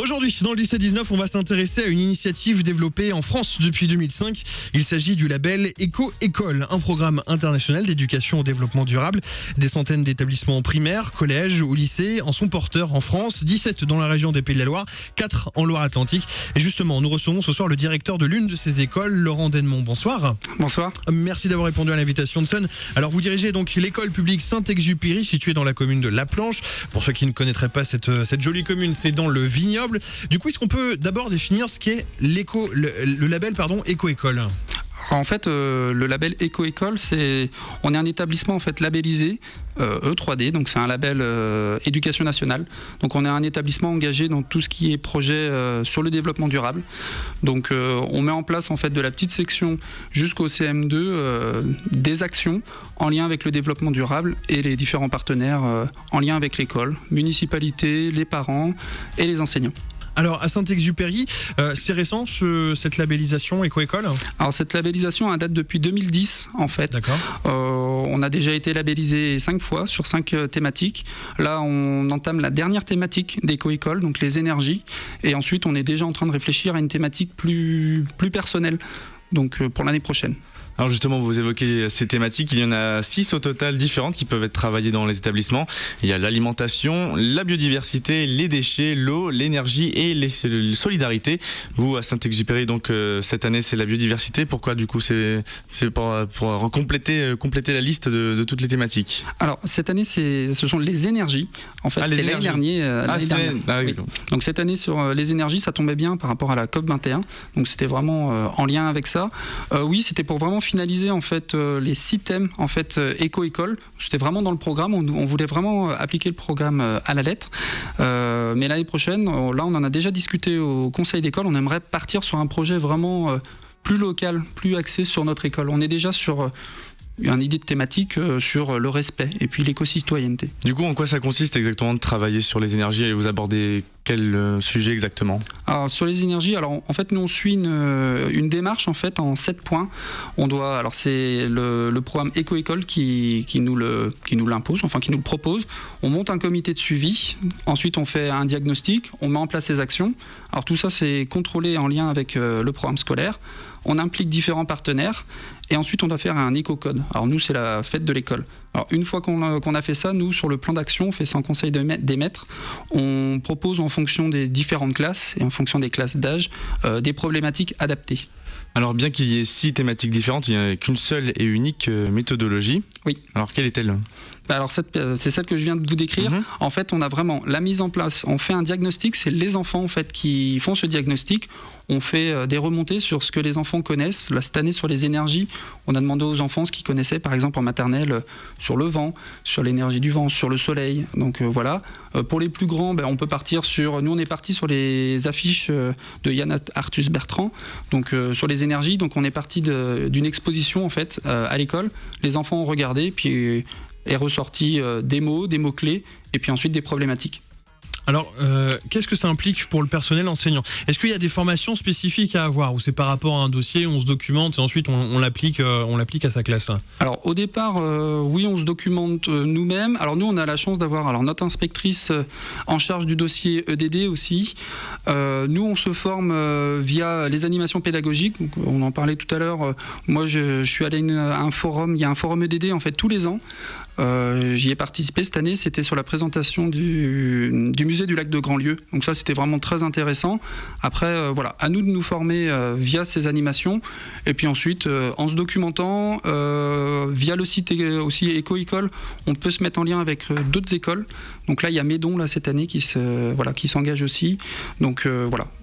Aujourd'hui, dans le 17-19, on va s'intéresser à une initiative développée en France depuis 2005. Il s'agit du label Éco-École, un programme international d'éducation au développement durable. Des centaines d'établissements primaires, collèges ou lycées en sont porteurs en France, 17 dans la région des Pays de la Loire, 4 en Loire-Atlantique. Et justement, nous recevons ce soir le directeur de l'une de ces écoles, Laurent Dennemont. Bonsoir. Bonsoir. Merci d'avoir répondu à l'invitation de Sun. Alors vous dirigez donc l'école publique Saint-Exupéry, située dans la commune de La Planche. Pour ceux qui ne connaîtraient pas cette jolie commune, c'est dans le vignoble. Du coup, est-ce qu'on peut d'abord définir ce qu'est le label Éco-École ? En fait, le label Éco-École, on est un établissement en fait labellisé E3D, donc c'est un label éducation nationale. Donc on est un établissement engagé dans tout ce qui est projet sur le développement durable. Donc on met en place en fait de la petite section jusqu'au CM2 des actions en lien avec le développement durable et les différents partenaires en lien avec l'école, municipalité, les parents et les enseignants. Alors à Saint-Exupéry, c'est récent cette labellisation Éco-École ? Alors cette labellisation elle date depuis 2010 en fait. D'accord. On a déjà été labellisé 5 fois sur 5 thématiques. Là on entame la dernière thématique d'Éco-École, donc les énergies. Et ensuite on est déjà en train de réfléchir à une thématique plus personnelle, donc pour l'année prochaine. Alors justement, vous évoquez ces thématiques, il y en a 6 au total différentes qui peuvent être travaillées dans les établissements. Il y a l'alimentation, la biodiversité, les déchets, l'eau, l'énergie et les solidarités. Vous, à Saint-Exupéry, donc cette année, c'est la biodiversité. Pourquoi du coup c'est pour compléter la liste de toutes les thématiques. Alors cette année, ce sont les énergies. En fait, c'était l'année dernière. Oui. Donc cette année sur les énergies, ça tombait bien par rapport à la COP21. Donc c'était vraiment en lien avec ça. Oui, c'était pour vraiment finaliser en fait les 6 thèmes en fait Éco-École. C'était vraiment dans le programme, on voulait vraiment appliquer le programme à la lettre. Mais l'année prochaine, là on en a déjà discuté au conseil d'école, on aimerait partir sur un projet vraiment plus local, plus axé sur notre école. On est déjà sur une idée de thématique sur le respect et puis l'éco-citoyenneté. Du coup, en quoi ça consiste exactement de travailler sur les énergies et vous abordez quel sujet exactement ? Alors sur les énergies, en fait nous on suit une démarche en fait en 7 points. C'est le programme Éco-École qui nous l'impose, enfin qui nous le propose. On monte un comité de suivi, ensuite on fait un diagnostic, on met en place les actions. Alors tout ça c'est contrôlé en lien avec le programme scolaire. On implique différents partenaires et ensuite on doit faire un éco-code. Alors nous c'est la fête de l'école. Alors une fois qu'on a fait ça, nous sur le plan d'action, on fait ça en conseil des maîtres. On propose en fonction des différentes classes et en fonction des classes d'âge des problématiques adaptées. Alors bien qu'il y ait 6 thématiques différentes, il n'y a qu'une seule et unique méthodologie. Oui. Alors quelle est-elle ? Alors c'est celle que je viens de vous décrire. En fait, on a vraiment la mise en place. On fait un diagnostic. C'est les enfants en fait qui font ce diagnostic. On fait des remontées sur ce que les enfants connaissent. Là, cette année sur les énergies, on a demandé aux enfants ce qu'ils connaissaient, par exemple en maternelle, sur le vent, sur l'énergie du vent, sur le soleil. Donc voilà. Pour les plus grands, on peut partir sur. Nous, on est parti sur les affiches de Yann Arthus Bertrand. Donc sur les énergies. Donc on est parti d'une exposition en fait à l'école. Les enfants ont regardé, puis est ressorti des mots-clés, et puis ensuite des problématiques. Alors, qu'est-ce que ça implique pour le personnel enseignant ? Est-ce qu'il y a des formations spécifiques à avoir ou c'est par rapport à un dossier, on se documente et ensuite on l'applique à sa classe ? Alors au départ, oui, on se documente nous-mêmes. Alors nous, on a la chance d'avoir notre inspectrice en charge du dossier EDD aussi. Nous, on se forme via les animations pédagogiques. Donc, on en parlait tout à l'heure. Moi, je suis allé à un forum. Il y a un forum EDD en fait tous les ans. J'y ai participé cette année, c'était sur la présentation du musée du lac de Grandlieu. Donc ça c'était vraiment très intéressant. Après à nous de nous former via ces animations et puis ensuite en se documentant via le site aussi Éco-École, on peut se mettre en lien avec d'autres écoles. Donc là il y a Médon là cette année qui s'engage aussi. Donc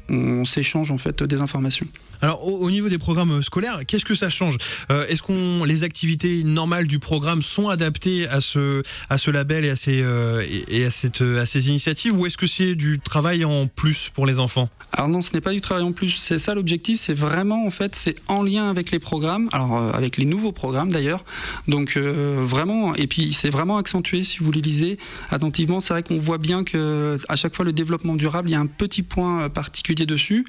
on s'échange en fait des informations. Alors au niveau des programmes scolaires, qu'est-ce que ça change ? Est-ce que les activités normales du programme sont adaptées à ce label et à ces initiatives, ou est-ce que c'est du travail en plus pour les enfants ? Alors non, ce n'est pas du travail en plus, c'est ça l'objectif, c'est vraiment en fait c'est en lien avec les programmes, avec les nouveaux programmes d'ailleurs. Donc vraiment, et puis c'est vraiment accentué si vous les lisez attentivement. C'est vrai qu'on voit bien que à chaque fois le développement durable, il y a un petit point particulier étudié dessus.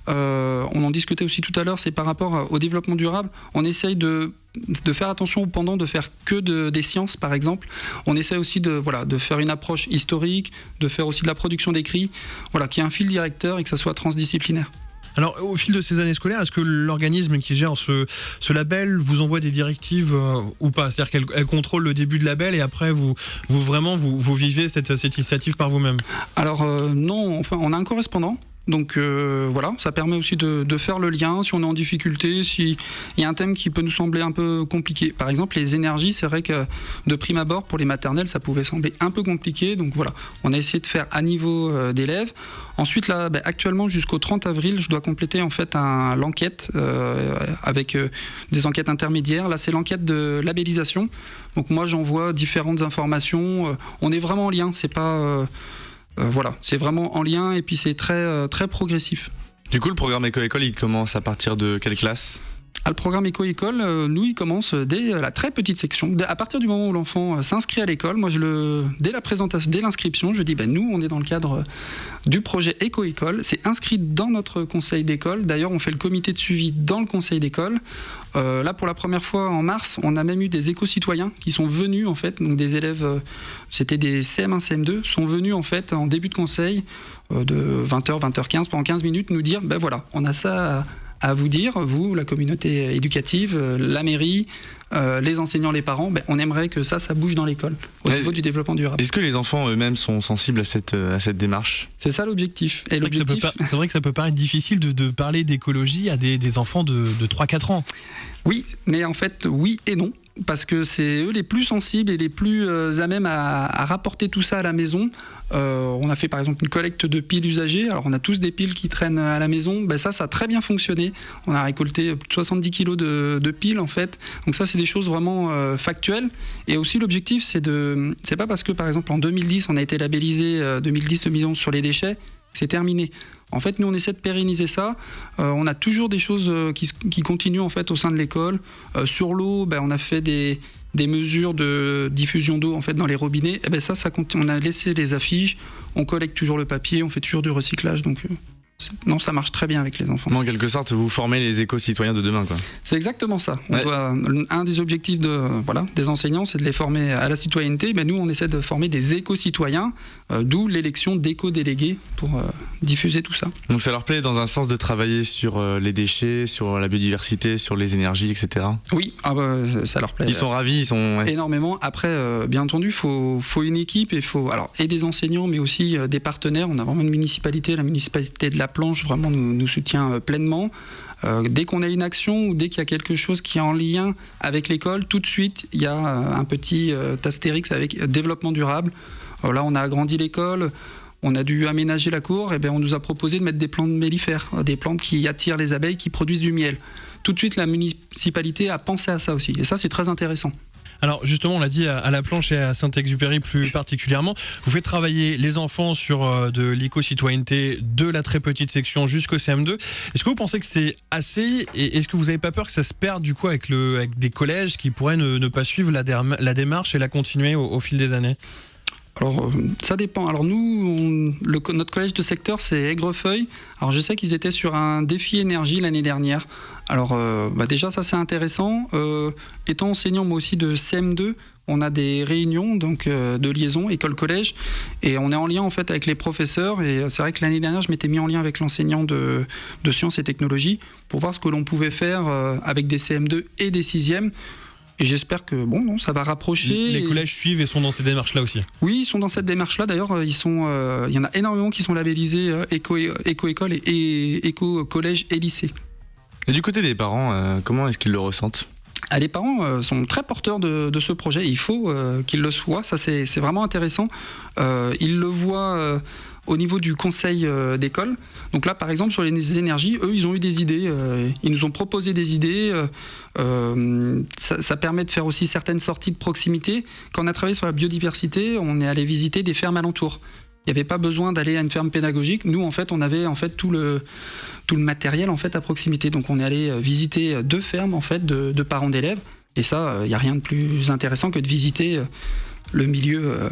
On en discutait aussi tout à l'heure, c'est par rapport au développement durable. On essaye de faire attention pendant de faire que des sciences, par exemple. On essaie aussi de faire une approche historique, de faire aussi de la production d'écrits, qu'il y ait un fil directeur et que ça soit transdisciplinaire. Alors, au fil de ces années scolaires, est-ce que l'organisme qui gère ce label vous envoie des directives ou pas ? C'est-à-dire qu'elle contrôle le début de label et après, vous vivez cette initiative par vous-même ? Alors, non, enfin, on a un correspondant. Donc ça permet aussi de faire le lien si on est en difficulté, s'il y a un thème qui peut nous sembler un peu compliqué. Par exemple, les énergies, c'est vrai que de prime abord, pour les maternelles, ça pouvait sembler un peu compliqué. Donc on a essayé de faire à niveau d'élèves. Ensuite, là, actuellement, jusqu'au 30 avril, je dois compléter en fait l'enquête avec des enquêtes intermédiaires. Là, c'est l'enquête de labellisation. Donc moi, j'envoie différentes informations. On est vraiment en lien, c'est pas... c'est vraiment en lien et puis c'est très, très progressif. Du coup, le programme Éco-École, il commence à partir de quelle classe ? Le programme Éco-École, nous, il commence dès la très petite section. À partir du moment où l'enfant s'inscrit à l'école, moi, dès la présentation, dès l'inscription, je dis, nous, on est dans le cadre du projet Éco-École. C'est inscrit dans notre conseil d'école. D'ailleurs, on fait le comité de suivi dans le conseil d'école. Là, pour la première fois, en mars, on a même eu des éco-citoyens qui sont venus, en fait, donc des élèves, c'était des CM1, CM2, sont venus, en fait, en début de conseil, de 20h, 20h15, pendant 15 minutes, nous dire, on a ça à vous dire, vous, la communauté éducative, la mairie, les enseignants, les parents, on aimerait que ça bouge dans l'école, au niveau du développement durable. Est-ce que les enfants eux-mêmes sont sensibles à cette démarche ? C'est ça l'objectif. Et c'est vrai que ça peut paraître difficile de parler d'écologie à des enfants de 3-4 ans. Oui, mais en fait, oui et non. Parce que c'est eux les plus sensibles et les plus à même à rapporter tout ça à la maison. On a fait par exemple une collecte de piles usagées. Alors on a tous des piles qui traînent à la maison. Ça a très bien fonctionné. On a récolté plus de 70 kilos de piles en fait. Donc ça c'est des choses vraiment factuelles. Et aussi l'objectif c'est pas parce que par exemple en 2010 on a été labellisé 2010-2011 sur les déchets, c'est terminé. En fait, nous, on essaie de pérenniser ça. On a toujours des choses qui continuent en fait au sein de l'école. Sur l'eau, on a fait des mesures de diffusion d'eau en fait dans les robinets. On a laissé les affiches. On collecte toujours le papier. On fait toujours du recyclage. Donc non, ça marche très bien avec les enfants. En quelque sorte, vous formez les éco-citoyens de demain, quoi. C'est exactement ça. Un des objectifs des enseignants, c'est de les former à la citoyenneté. Nous, on essaie de former des éco-citoyens, d'où l'élection d'éco-délégués pour diffuser tout ça. Donc ça leur plaît dans un sens de travailler sur les déchets, sur la biodiversité, sur les énergies, etc. Oui, ça leur plaît. Ils sont ravis, ils sont... Ouais. Énormément. Après, bien entendu, faut une équipe et des enseignants, mais aussi des partenaires. On a vraiment une municipalité, la municipalité de La Planche vraiment nous soutient pleinement. Dès qu'on a une action ou dès qu'il y a quelque chose qui est en lien avec l'école, tout de suite, il y a un petit astérix avec développement durable. Là, on a agrandi l'école, on a dû aménager la cour, et on nous a proposé de mettre des plantes mellifères, des plantes qui attirent les abeilles, qui produisent du miel. Tout de suite, la municipalité a pensé à ça aussi. Et ça, c'est très intéressant. Alors justement, on l'a dit, à La Planche et à Saint-Exupéry plus particulièrement, vous faites travailler les enfants sur de l'éco-citoyenneté de la très petite section jusqu'au CM2. Est-ce que vous pensez que c'est assez et est-ce que vous n'avez pas peur que ça se perde du coup avec des collèges qui pourraient ne pas suivre la démarche et la continuer au fil des années ? Alors, ça dépend. Alors nous, notre collège de secteur, c'est Aigrefeuille. Alors je sais qu'ils étaient sur un défi énergie l'année dernière. Alors déjà, ça c'est intéressant. Étant enseignant moi aussi de CM2, on a des réunions donc de liaison école-collège et on est en lien en fait avec les professeurs. Et c'est vrai que l'année dernière, je m'étais mis en lien avec l'enseignant de sciences et technologies pour voir ce que l'on pouvait faire avec des CM2 et des 6e. Et j'espère que ça va rapprocher. Les collèges suivent et sont dans ces démarches-là aussi. Oui, ils sont dans cette démarche-là. D'ailleurs, il y en a énormément qui sont labellisés éco-école et éco-collège et lycée. Et du côté des parents, comment est-ce qu'ils le ressentent ? Les parents sont très porteurs de ce projet. Il faut qu'ils le soient. Ça, c'est vraiment intéressant. Ils le voient au niveau du conseil d'école. Donc là, par exemple, sur les énergies, eux, ils ont eu des idées. Ils nous ont proposé des idées. Ça permet de faire aussi certaines sorties de proximité. Quand on a travaillé sur la biodiversité, on est allé visiter des fermes alentours. Il n'y avait pas besoin d'aller à une ferme pédagogique. Nous, en fait, on avait tout le matériel en fait à proximité. Donc, on est allé visiter 2 fermes en fait de parents d'élèves. Et ça, il n'y a rien de plus intéressant que de visiter le milieu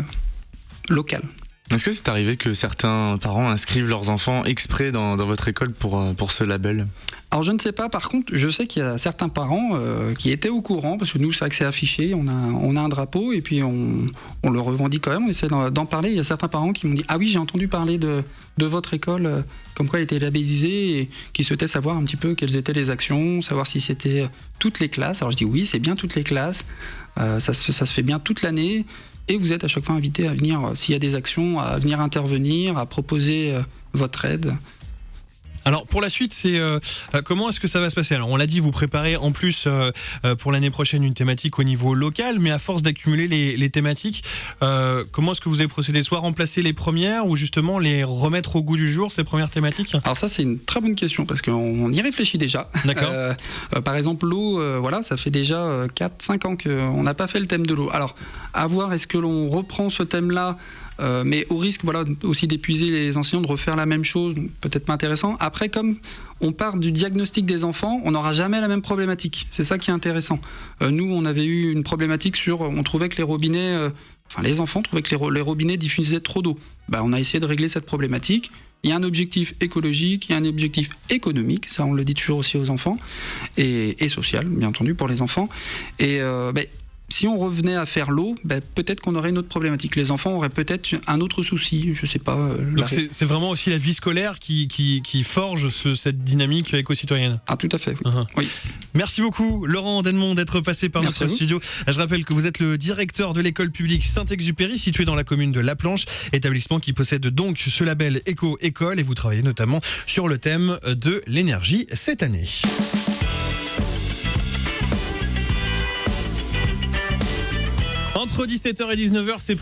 local. Est-ce que c'est arrivé que certains parents inscrivent leurs enfants exprès dans votre école pour ce label ? Alors je ne sais pas, par contre, je sais qu'il y a certains parents qui étaient au courant, parce que nous, c'est vrai que c'est affiché, on a un drapeau, et puis on le revendique quand même, on essaie d'en parler. Il y a certains parents qui m'ont dit « Ah oui, j'ai entendu parler de votre école, comme quoi elle était labellisée, et qui souhaitaient savoir un petit peu quelles étaient les actions, savoir si c'était toutes les classes. » Alors je dis « Oui, c'est bien toutes les classes, ça se fait bien toute l'année. » Et vous êtes à chaque fois invité à venir, s'il y a des actions, à venir intervenir, à proposer votre aide. Alors pour la suite, c'est comment est-ce que ça va se passer ? Alors on l'a dit, vous préparez en plus pour l'année prochaine une thématique au niveau local, mais à force d'accumuler les thématiques, comment est-ce que vous allez procéder ? Soit remplacer les premières ou justement les remettre au goût du jour, ces premières thématiques ? Alors ça, c'est une très bonne question parce qu'on y réfléchit déjà. D'accord. Par exemple, l'eau, voilà, ça fait déjà 4-5 ans qu'on n'a pas fait le thème de l'eau. Alors, à voir, est-ce que l'on reprend ce thème-là mais au risque voilà, aussi d'épuiser les enseignants, de refaire la même chose, peut-être pas intéressant. Après, comme on part du diagnostic des enfants, on n'aura jamais la même problématique. C'est ça qui est intéressant. Nous, on avait eu une problématique sur... On trouvait que les robinets... les enfants trouvaient que les robinets diffusaient trop d'eau. On a essayé de régler cette problématique. Il y a un objectif écologique, il y a un objectif économique, ça on le dit toujours aussi aux enfants, et social, bien entendu, pour les enfants. Et... si on revenait à faire l'eau, peut-être qu'on aurait une autre problématique. Les enfants auraient peut-être un autre souci, je sais pas. Donc c'est vraiment aussi la vie scolaire qui forge cette dynamique éco-citoyenne. Ah, tout à fait, oui. Oui. Merci beaucoup, Laurent Denmont, d'être passé par notre studio. Je rappelle que vous êtes le directeur de l'école publique Saint-Exupéry, située dans la commune de La Planche, établissement qui possède donc ce label Éco-École, et vous travaillez notamment sur le thème de l'énergie cette année. Entre 17h et 19h, c'est pris.